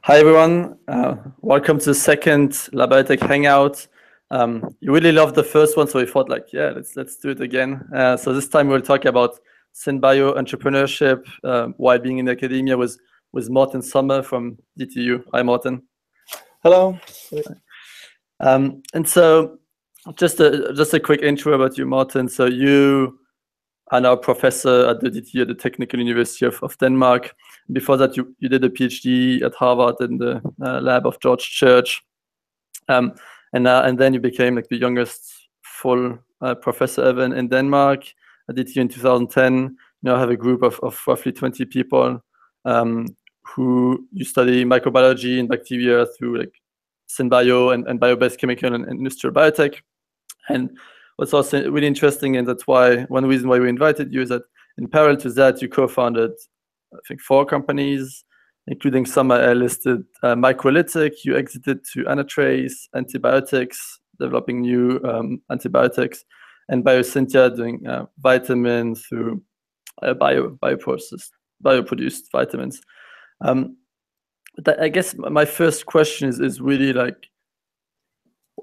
Hi everyone, welcome to the second Labiotech Hangout. You really loved the first one, so we thought like, yeah, let's do it again. So this time we'll talk about synbio entrepreneurship while being in academia with Morten Sommer from DTU. Hi Morten. Hello. And so just a quick intro about you, Morten. So you are now a professor at the DTU, at the Technical University of Denmark. Before that, you did a PhD at Harvard in the lab of George Church. And then you became like the youngest full professor ever in Denmark at DTU in 2010. You now have a group of roughly 20 people who you study microbiology and bacteria through like synbio and bio-based chemical and industrial biotech. And what's also really interesting, and that's why one reason why we invited you, is that in parallel to that, you co-founded, I think, 4 companies, including some are listed. Microlytic, you exited to Anatrace, Antibiotix, developing new antibiotics, and Biosyntia, doing vitamins through bioproduced vitamins. I guess my first question is really like,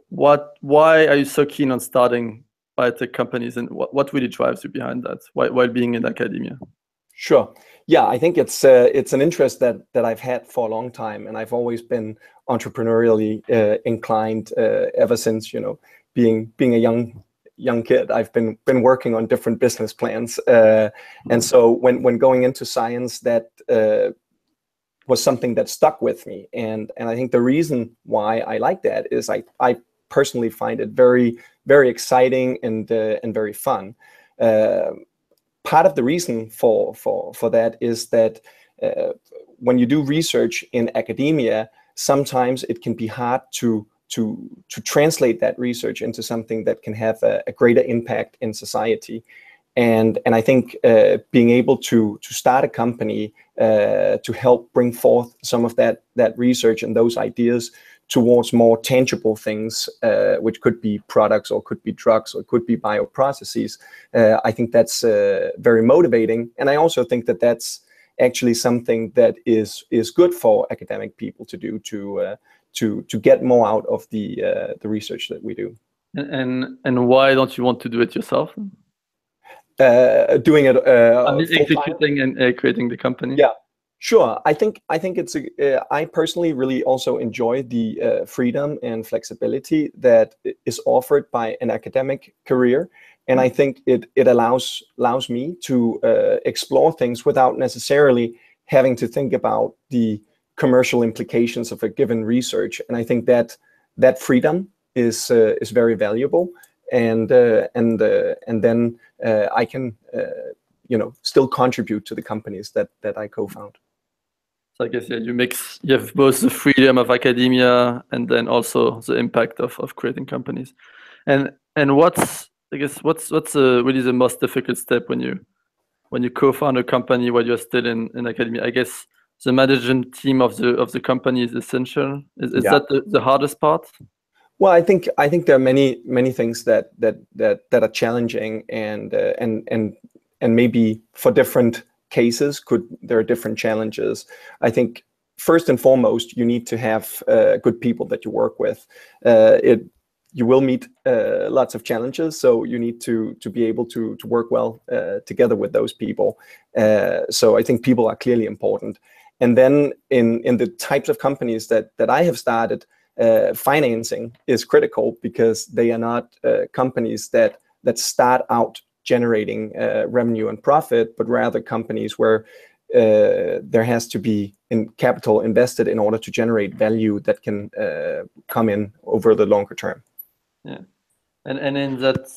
why are you so keen on starting biotech companies, and what really drives you behind that while being in academia? Sure. Yeah, I think it's an interest that I've had for a long time, and I've always been entrepreneurially inclined ever since, being a young kid. I've been working on different business plans, and so when going into science, that was something that stuck with me, and I think the reason why I like that is I personally find it very, very exciting and very fun. Part of the reason for that is that when you do research in academia, sometimes it can be hard to translate that research into something that can have a greater impact in society. And I think being able to start a company to help bring forth some of that research and those ideas towards more tangible things, which could be products or could be drugs or could be bioprocesses. I think that's very motivating, and I also think that that's actually something that is good for academic people to do to get more out of the research that we do. And why don't you want to do it yourself? Doing it. Executing and creating the company. Yeah. Sure. I think it's I personally really also enjoy the freedom and flexibility that is offered by an academic career, and I think it allows me to explore things without necessarily having to think about the commercial implications of a given research. And I think that freedom is very valuable, and then I can still contribute to the companies that I co-found. So I guess, yeah, you have both the freedom of academia and then also the impact of creating companies. And what's really the most difficult step when you co-found a company while you're still in academia? I guess the management team of the company is essential. Is that the hardest part? Well, I think there are many things that are challenging, and maybe for different cases there are different challenges. I think first and foremost, you need to have good people that you work with. You will meet lots of challenges, so you need to be able to work well together with those people. So I think people are clearly important. And then in the types of companies that I have started, financing is critical, because they are not companies that start out generating revenue and profit, but rather companies where there has to be capital invested in order to generate value that can come in over the longer term. Yeah, and in that,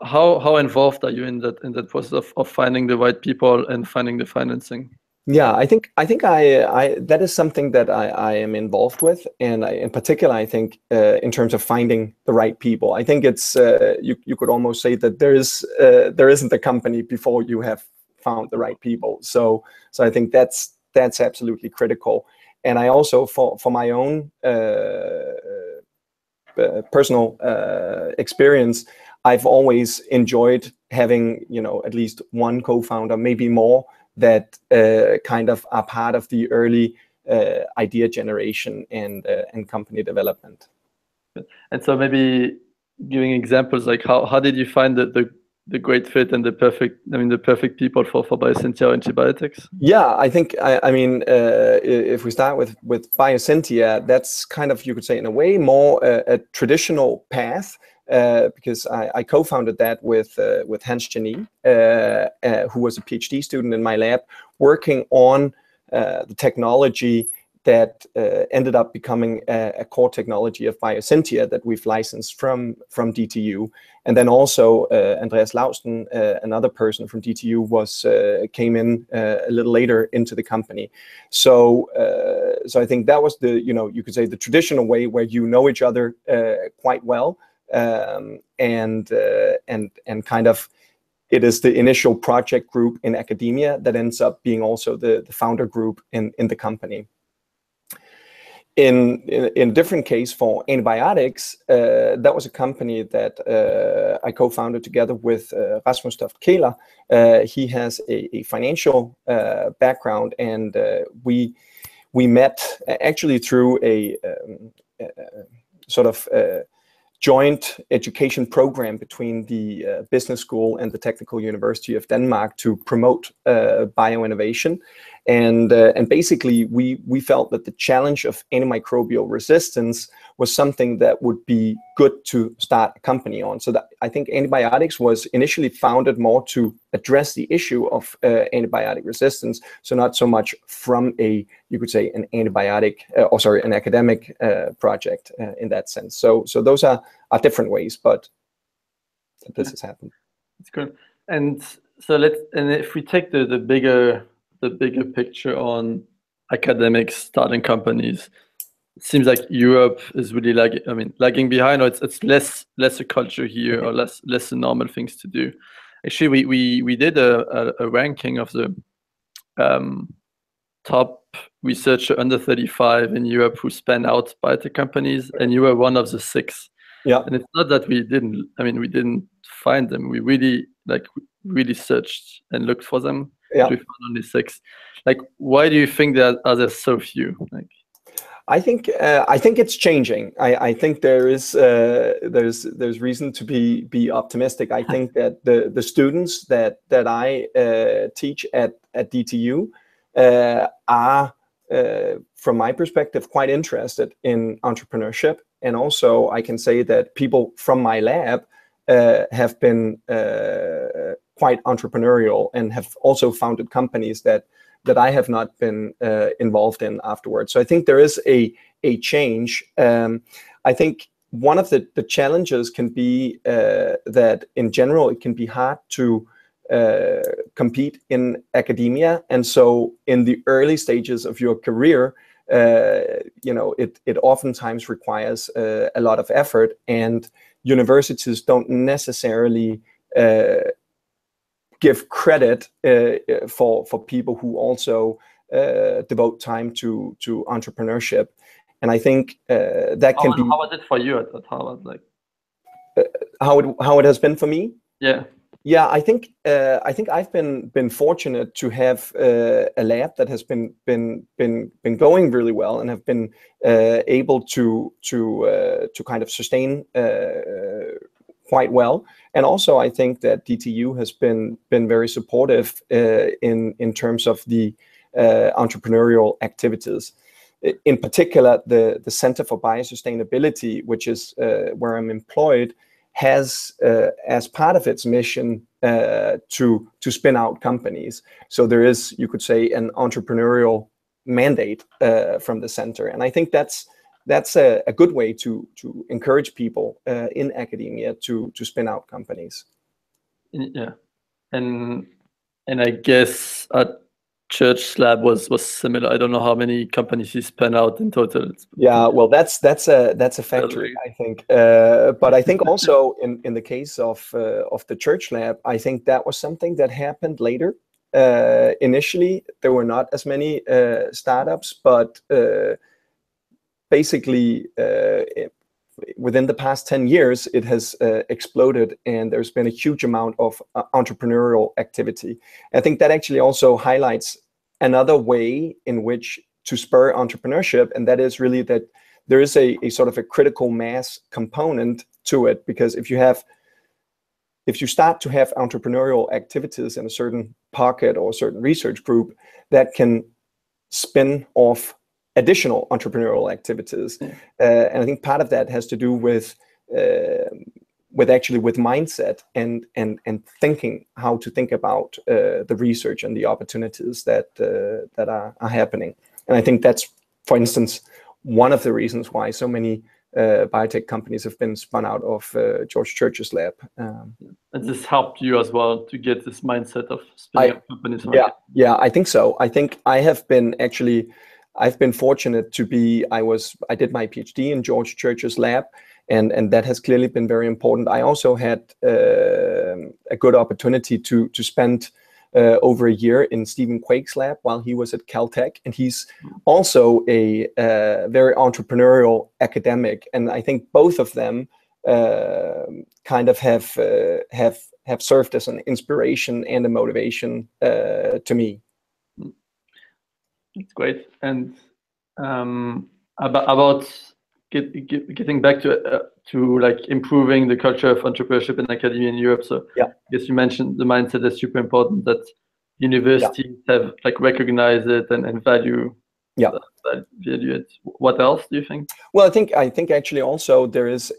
how involved are you in that process of finding the right people and finding the financing? Yeah, I think I that is something that I am involved with, and in particular, I think in terms of finding the right people, I think it's you could almost say that there isn't a company before you have found the right people. So I think that's absolutely critical. And I also, for my own personal experience, I've always enjoyed having at least one co-founder, maybe more, that kind of are part of the early idea generation and company development. And so maybe giving examples, like how did you find the great fit and the perfect people for Biosyntia or Antibiotix? Yeah, I think I mean if we start with Biosyntia, that's kind of, you could say in a way more a traditional path, because I co-founded that with Hans Jenny, who was a PhD student in my lab, working on the technology that ended up becoming a core technology of Biosyntia that we've licensed from DTU. And then also Andreas Lausten, another person from DTU, came in a little later into the company. So I think that was the, you could say the traditional way where you know each other quite well, and kind of it is the initial project group in academia that ends up being also the founder group in the company. In a different case for antibiotics, that was a company that I co-founded together with Rasmus Toft Kehler. He has a financial background, and we met actually through a sort of joint education program between the business school and the Technical University of Denmark to promote bioinnovation. And basically, we felt that the challenge of antimicrobial resistance was something that would be good to start a company on. So that I think Antibiotics was initially founded more to address the issue of antibiotic resistance. So not so much from you could say an antibiotic, an academic project in that sense. So those are different ways, but this has happened. That's good. And so if we take the bigger picture on academics starting companies, it seems like Europe is really lagging behind, or it's less a culture here, or less normal things to do. Actually, we did a ranking of the top researcher under 35 in Europe who spun out biotech companies, and you were one of the 6. Yeah. And it's not that we didn't find them. We really searched and looked for them. Yeah. We found only 6. Like, why do you think there are so few? Like, I think it's changing. I think there's reason to be optimistic. I think that the students that I teach at DTU are, from my perspective, quite interested in entrepreneurship. And also, I can say that people from my lab have been quite entrepreneurial and have also founded companies that I have not been involved in afterwards. So I think there is a change. I think one of the challenges can be that in general it can be hard to compete in academia, and so in the early stages of your career, it oftentimes requires a lot of effort, and universities don't necessarily give credit for people who also devote time to entrepreneurship. And I think that can be. How was it for you at Harvard? Like, how it has been for me? Yeah, I think I've been fortunate to have a lab that has been going really well, and have been able to kind of sustain quite well. And also, I think that DTU has been very supportive in terms of the entrepreneurial activities. In particular, the Center for Biosustainability, which is where I'm employed, has as part of its mission to spin out companies. So there is, you could say, an entrepreneurial mandate from the center, and I think that's a good way to encourage people in academia to spin out companies. Yeah, and I guess at Church Lab was similar. I don't know how many companies he spun out in total. Yeah, well, that's a factory, I think. But I think also in the case of the Church Lab, I think that was something that happened later. Initially, there were not as many startups, but basically within the past 10 years, it has exploded, and there's been a huge amount of entrepreneurial activity. I think that actually also highlights another way in which to spur entrepreneurship, and that is really that there is a sort of a critical mass component to it, because if you start to have entrepreneurial activities in a certain pocket or a certain research group, that can spin off additional entrepreneurial activities. And I think part of that has to do with mindset and thinking, how to think about the research and the opportunities that are happening. And I think that's, for instance, one of the reasons why so many biotech companies have been spun out of George Church's lab. And this helped you as well to get this mindset of spinning up companies. Yeah, I think so. I think I've been fortunate to be, I did my PhD in George Church's lab, and that has clearly been very important. I also had a good opportunity to spend over a year in Stephen Quake's lab while he was at Caltech, and he's also a very entrepreneurial academic. And I think both of them kind of have served as an inspiration and a motivation to me. It's great. And about getting back to like improving the culture of entrepreneurship in academia in Europe. So yeah, I guess you mentioned the mindset is super important, that universities have like recognized it and value it. What else do you think? Well, I think actually also there is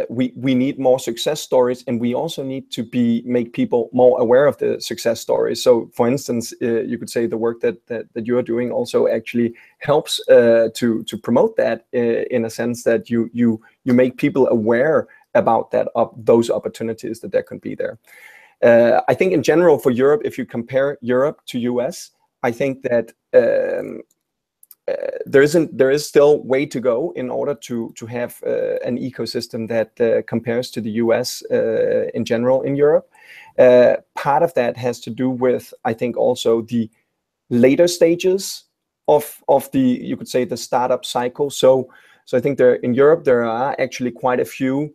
we need more success stories, and we also need to make people more aware of the success stories. So for instance, you could say the work that you are doing also actually helps to promote that in a sense that you make people aware about those opportunities that there can be there. I think in general for Europe, if you compare Europe to US, I think that there is still way to go in order to have an ecosystem that compares to the US in general in Europe. Part of that has to do with, I think, also the later stages of the, you could say, the startup cycle. So I think in Europe there are actually quite a few,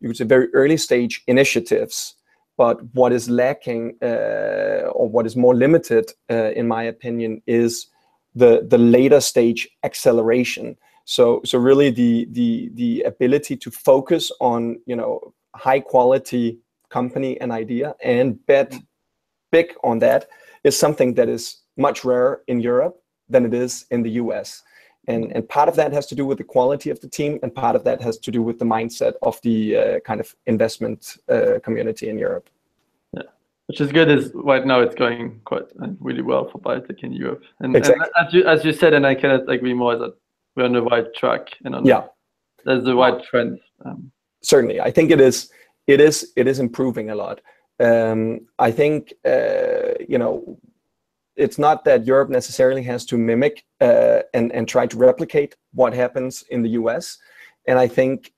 you could say, very early stage initiatives. But what is lacking or what is more limited, in my opinion, is the later stage acceleration. So really the ability to focus on, high quality company and idea and bet big on that is something that is much rarer in Europe than it is in the US. And part of that has to do with the quality of the team, and part of that has to do with the mindset of the kind of investment community in Europe. Yeah, which is good. Is right now it's going quite really well for biotech in Europe. And, exactly. and as you said, and I cannot agree more, that we're on the right track and there's the right trend. Certainly, I think it is improving a lot. I think it's not that Europe necessarily has to mimic and try to replicate what happens in the US. And I think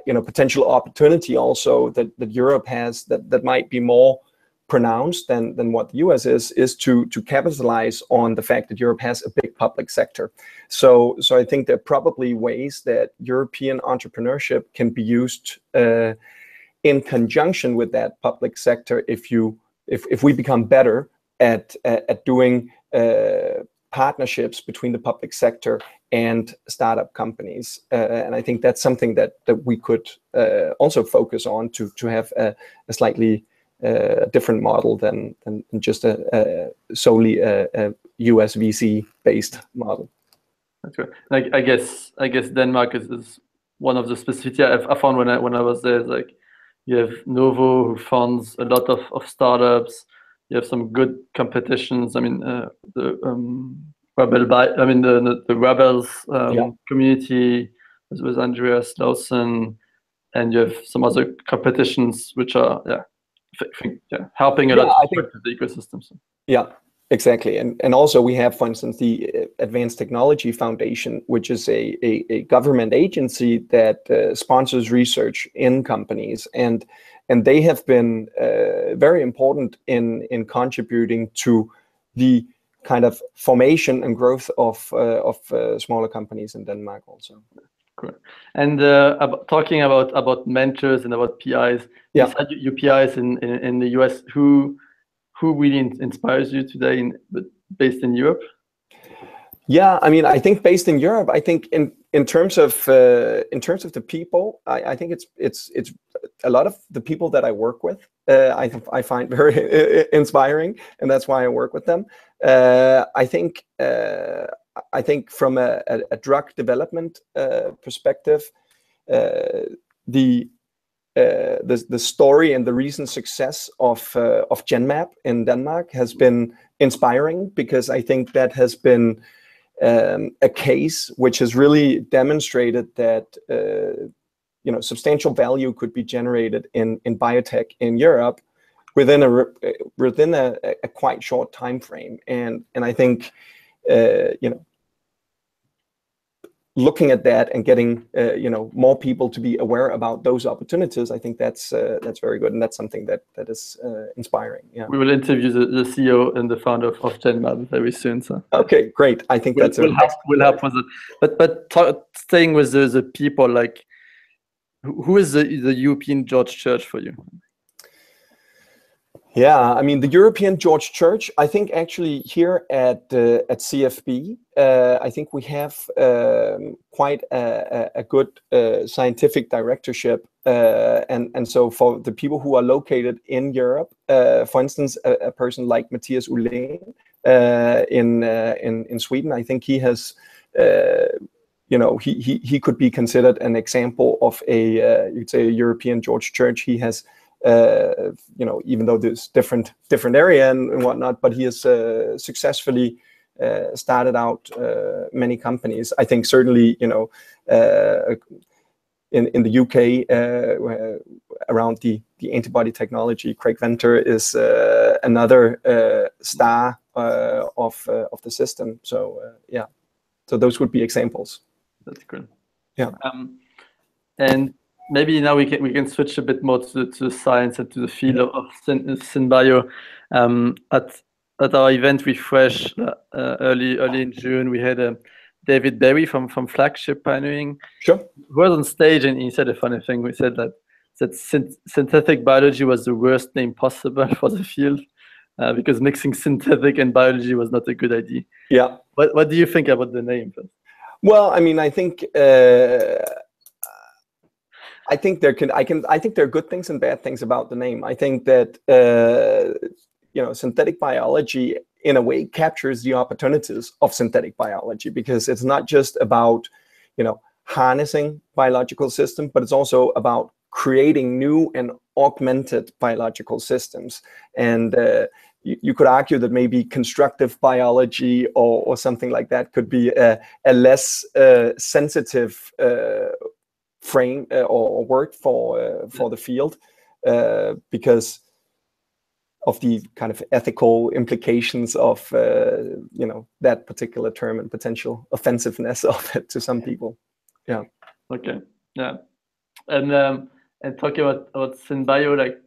potential opportunity also that Europe has that might be more pronounced than what the US is to capitalize on the fact that Europe has a big public sector. So I think there are probably ways that European entrepreneurship can be used in conjunction with that public sector if we become better at doing partnerships between the public sector and startup companies. And I think that's something that we could also focus on to have a slightly different model than just a solely a US VC based model. That's right. Like I guess Denmark is one of the specificities I found when I was there. Is like you have Novo, who funds a lot of startups. You have some good competitions. I mean, the Rebels community with Andreas Lawson, and you have some other competitions which are helping a lot to the ecosystem. So. Yeah, exactly. And also we have, for instance, the Advanced Technology Foundation, which is a government agency that sponsors research in companies, and they have been very important in contributing to the kind of formation and growth of smaller companies in Denmark also. Cool. And talking about mentors and about PIs, you said your PIs in the US, who really inspires you today based in Europe? Yeah, I mean, I think based in Europe, I think in terms of the people, I think it's a lot of the people that I work with, I find very inspiring, and that's why I work with them. I think from a drug development perspective, the story and the recent success of Genmab in Denmark has been inspiring, because I think that has been a case which has really demonstrated that substantial value could be generated in biotech in Europe within a quite short time frame, and I think looking at that and getting more people to be aware about those opportunities, I think that's very good, and that's something that is inspiring. Yeah, we will interview the CEO and the founder of Genmab very soon. So okay, great. I think we'll help with it. But staying with the people, like who is the European George Church for you? Yeah, I mean, the European George Church, I think actually here at CFB, I think we have quite a good scientific directorship. And so for the people who are located in Europe, for instance, a person like Matthias Ullén in Sweden, I think he has, he could be considered an example of you'd say a European George Church. He has even though there's different area and whatnot, but he has successfully started out many companies. I think certainly, in the UK, around the antibody technology, Craig Venter is another star of the system. So yeah, so those would be examples. That's good. Yeah. And maybe now we can switch a bit more to the science and to the field of synbio. At our event Refresh early in June, we had David Berry from Flagship Pioneering. Sure. Who was on stage, and he said a funny thing. We said that synthetic biology was the worst name possible for the field, because mixing synthetic and biology was not a good idea. Yeah. What do you think about the name? Well, I mean, I think there are good things and bad things about the name. I think that synthetic biology in a way captures the opportunities of synthetic biology, because it's not just about harnessing biological systems, but it's also about creating new and augmented biological systems. And you could argue that maybe constructive biology or something like that could be a less sensitive frame or word for the field, because of the kind of ethical implications of that particular term and potential offensiveness of it to some people. Yeah. Okay. Yeah. And talking about synbio, like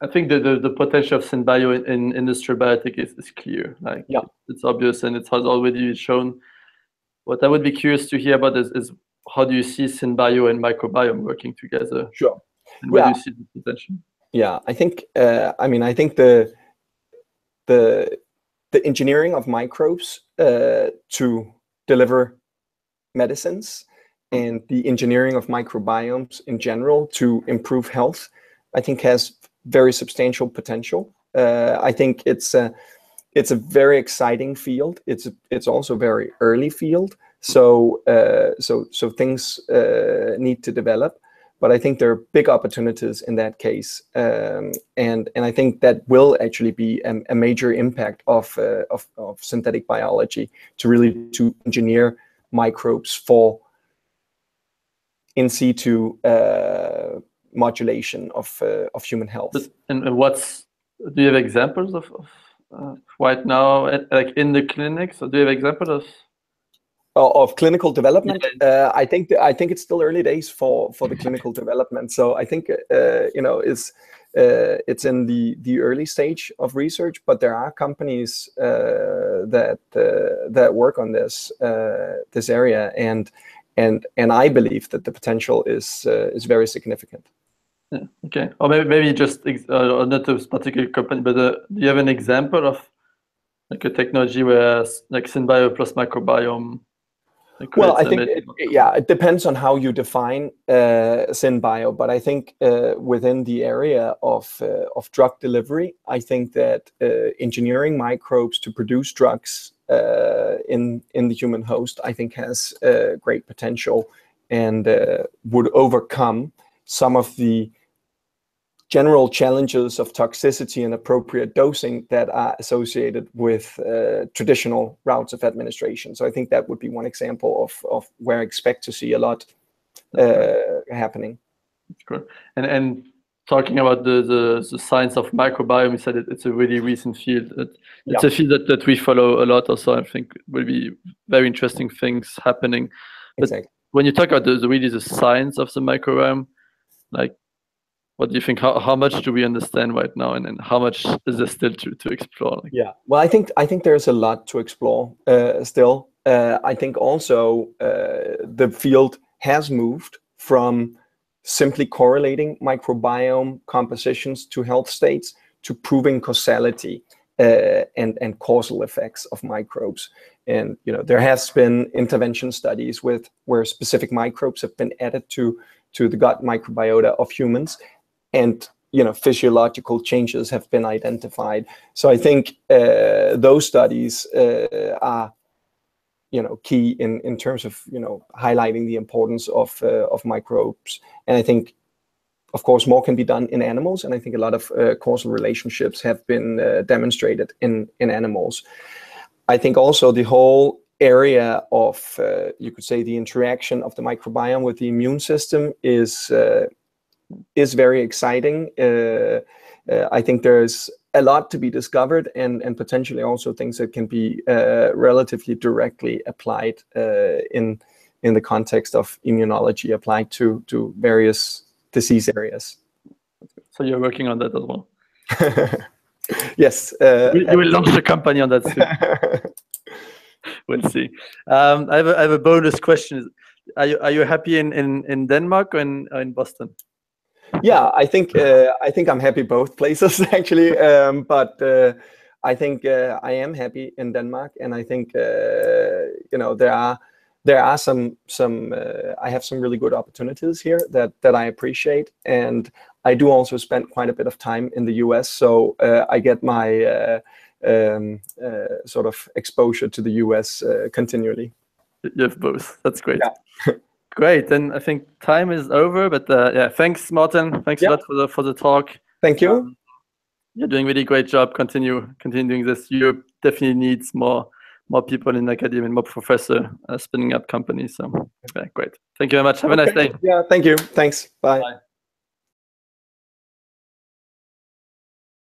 I think the potential of synbio in industrial biotech is clear. Like, yeah, it's obvious and it has already been shown. What I would be curious to hear about is how do you see synbio and microbiome working together? Sure. And where do you see the potential? Yeah, I think I think the engineering of microbes to deliver medicines and the engineering of microbiomes in general to improve health, I think has very substantial potential. I think it's a very exciting field. It's also a very early field. So things need to develop. But I think there are big opportunities in that case, and I think that will actually be a major impact of synthetic biology to engineer microbes for in situ modulation of human health. And do you have examples of right now, like in the clinics? So do you have examples of clinical development? Yeah. I think it's still early days for the clinical development. So I think it's in the early stage of research, but there are companies that work on this area, and I believe that the potential is very significant. Yeah. Okay. Or maybe just not a particular company, but do you have an example of like a technology where like synbio plus microbiome. Well, I think it depends on how you define synbio, but I think within the area of drug delivery, I think that engineering microbes to produce drugs in the human host, I think has great potential and would overcome some of the general challenges of toxicity and appropriate dosing that are associated with traditional routes of administration. So I think that would be one example of where I expect to see a lot happening. That's great. And talking about the science of microbiome, you said it's a really recent field. It's a field that we follow a lot also. I think will be very interesting things happening. But exactly. When you talk about the science of the microbiome, like, what do you think? How much do we understand right now, and how much is there still to explore? Like, yeah, well, I think there's a lot to explore still. I think also the field has moved from simply correlating microbiome compositions to health states to proving causality and causal effects of microbes. And there has been intervention studies where specific microbes have been added to the gut microbiota of humans, and physiological changes have been identified. So I think those studies are key in terms of highlighting the importance of microbes. And I think, of course, more can be done in animals, and I think a lot of causal relationships have been demonstrated in animals. I think also the whole area of you could say the interaction of the microbiome with the immune system is very exciting. I think there's a lot to be discovered, and potentially also things that can be relatively directly applied in the context of immunology, applied to various disease areas. So you're working on that as well? Yes. You will launch a company on that soon. We'll see. I have a bonus question. Are you happy in Denmark or in Boston? Yeah, I think I'm happy both places actually, but I think I am happy in Denmark, and I think there are some I have some really good opportunities here that I appreciate, and I do also spend quite a bit of time in the US, so I get my sort of exposure to the US continually. You have both. That's great. Yeah. Great. Then I think time is over, but yeah, thanks, Morten. Thanks a lot for the talk. Thank you. You're doing a really great job. Continuing this. Europe definitely needs more people in academia and more professors spinning up companies. So yeah, great. Thank you very much. Have a nice day. Yeah, thank you. Thanks. Bye. Bye.